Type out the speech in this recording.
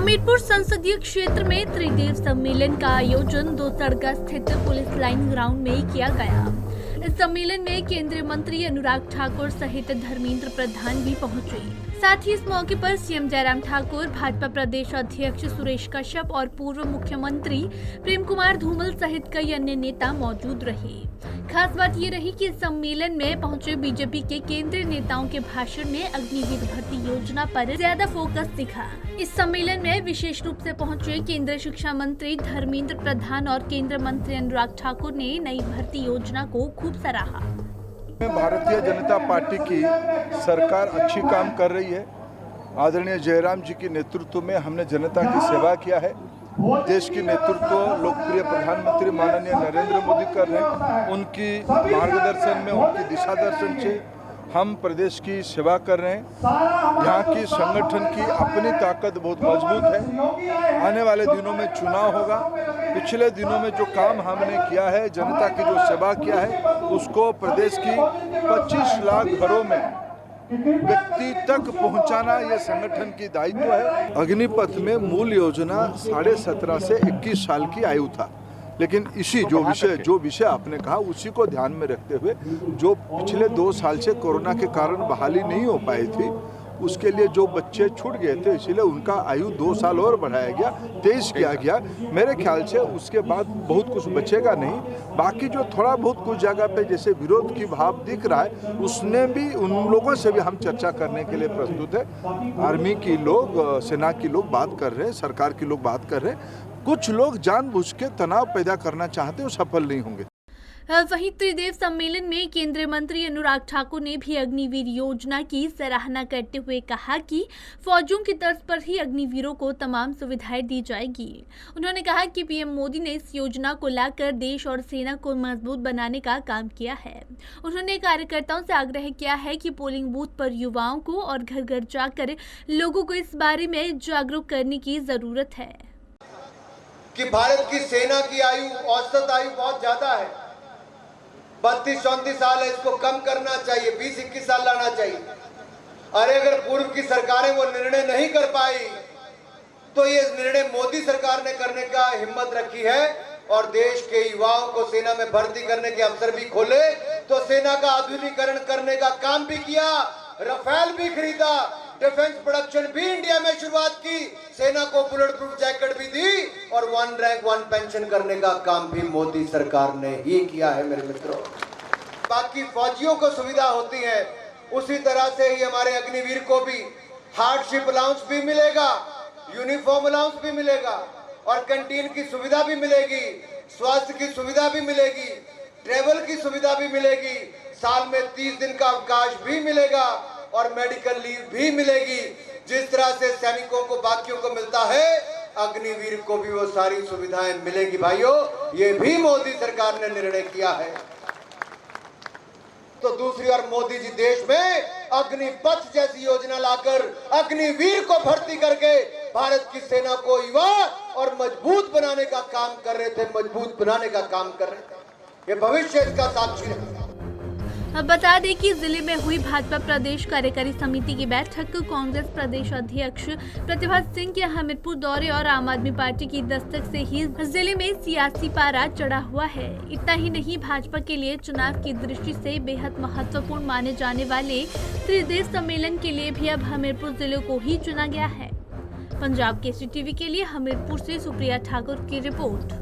हमीरपुर संसदीय क्षेत्र में त्रिदेव सम्मेलन का आयोजन दोसरगा स्थित पुलिस लाइन ग्राउंड में किया गया। इस सम्मेलन में केंद्रीय मंत्री अनुराग ठाकुर सहित धर्मेंद्र प्रधान भी पहुंचे। साथ ही इस मौके पर सीएम जयराम ठाकुर, भाजपा प्रदेश अध्यक्ष सुरेश कश्यप और पूर्व मुख्यमंत्री प्रेम कुमार धूमल सहित कई अन्य नेता मौजूद रहे। खास बात ये रही कि इस सम्मेलन में पहुंचे बीजेपी के केंद्रीय नेताओं के भाषण में अग्निवीर भर्ती योजना पर ज्यादा फोकस दिखा। इस सम्मेलन में विशेष रूप से पहुंचे केंद्रीय शिक्षा मंत्री धर्मेंद्र प्रधान और केंद्रीय मंत्री अनुराग ठाकुर ने नई भर्ती योजना को खूब सराहा। भारतीय जनता पार्टी की सरकार अच्छी काम कर रही है। आदरणीय जयराम जी के नेतृत्व में हमने जनता की सेवा किया है। देश की नेतृत्व लोकप्रिय प्रधानमंत्री माननीय नरेंद्र मोदी कर रहे हैं। उनकी मार्गदर्शन में, उनकी दिशा दर्शन से हम प्रदेश की सेवा कर रहे हैं। यहाँ की संगठन की अपनी ताकत बहुत मजबूत है। आने वाले दिनों में चुनाव होगा। पिछले दिनों में जो काम हमने किया है, जनता की जो सेवा किया है, उसको प्रदेश की 25 लाख घरों में व्यक्ति तक पहुंचाना ये संगठन की दायित्व है। अग्निपथ में मूल योजना 17.5 से 21 साल की आयु था, लेकिन इसी जो विषय आपने कहा उसी को ध्यान में रखते हुए जो पिछले 2 साल से कोरोना के कारण बहाली नहीं हो पाई थी, उसके लिए जो बच्चे छूट गए थे, इसीलिए उनका आयु 2 साल और बढ़ाया गया, 23 किया गया। मेरे ख्याल से उसके बाद बहुत कुछ बचेगा नहीं। बाकी जो थोड़ा बहुत कुछ जगह पे जैसे विरोध की भाव दिख रहा है, उसने भी उन लोगों से भी हम चर्चा करने के लिए प्रस्तुत है। आर्मी की लोग, सेना की लोग बात कर रहे हैं, सरकार के लोग बात कर रहे हैं। कुछ लोग जानबूझ के तनाव पैदा करना चाहते हैं, वो सफल नहीं होंगे। वहीं त्रिदेव सम्मेलन में केंद्रीय मंत्री अनुराग ठाकुर ने भी अग्निवीर योजना की सराहना करते हुए कहा कि फौजियों की तर्ज पर ही अग्निवीरों को तमाम सुविधाएं दी जाएगी। उन्होंने कहा कि पीएम मोदी ने इस योजना को लाकर देश और सेना को मजबूत बनाने का काम किया है। उन्होंने कार्यकर्ताओं से आग्रह किया है कि पोलिंग बूथ पर युवाओं को और घर घर जाकर लोगों को इस बारे में जागरूक करने की जरूरत है कि भारत की सेना की औसत आयु बहुत ज्यादा है, 32-34 साल है। इसको कम करना चाहिए, 20-21 साल लाना चाहिए। अरे अगर पूर्व की सरकारें वो निर्णय नहीं कर पाई तो ये निर्णय मोदी सरकार ने करने का हिम्मत रखी है और देश के युवाओं को सेना में भर्ती करने के अवसर भी खोले। तो सेना का आधुनिकीकरण करने का काम भी किया, राफेल भी खरीदा, डिफेंस प्रोडक्शन भी इंडिया में शुरुआत की, सेना को बुलेट प्रूफ जैकेट भी दी और 1 रैंक 1 पेंशन करने का काम भी मोदी सरकार ने ही किया है। मेरे मित्रों, बाकी फौजियों को सुविधा होती है, उसी तरह से ही हमारे अग्निवीर को भी हार्डशिप अलाउंस भी मिलेगा, यूनिफॉर्म अलाउंस भी मिलेगा और कैंटीन की सुविधा भी मिलेगी, स्वास्थ्य की सुविधा भी मिलेगी, ट्रेवल की सुविधा भी मिलेगी, साल में 30 दिन का अवकाश भी मिलेगा और मेडिकल लीव भी मिलेगी। जिस तरह से सैनिकों को बाकियों को मिलता है, अग्निवीर को भी वो सारी सुविधाएं मिलेगी। भाइयों, ये भी मोदी सरकार ने निर्णय किया है। तो दूसरी ओर मोदी जी देश में अग्निपथ जैसी योजना लाकर अग्निवीर को भर्ती करके भारत की सेना को युवा और मजबूत बनाने का काम कर रहे थे, मजबूत बनाने का काम कर रहे थे। ये भविष्य इसका साक्षी है। अब बता दें कि जिले में हुई भाजपा प्रदेश कार्यकारी समिति की बैठक कांग्रेस प्रदेश अध्यक्ष प्रतिभा सिंह के हमीरपुर दौरे और आम आदमी पार्टी की दस्तक से ही जिले में सियासी पारा चढ़ा हुआ है। इतना ही नहीं, भाजपा के लिए चुनाव की दृष्टि से बेहद महत्वपूर्ण माने जाने वाले त्रिदेव सम्मेलन के लिए भी अब हमीरपुर जिले को ही चुना गया है। पंजाब केसरी टीवी के लिए हमीरपुर से सुप्रिया ठाकुर की रिपोर्ट।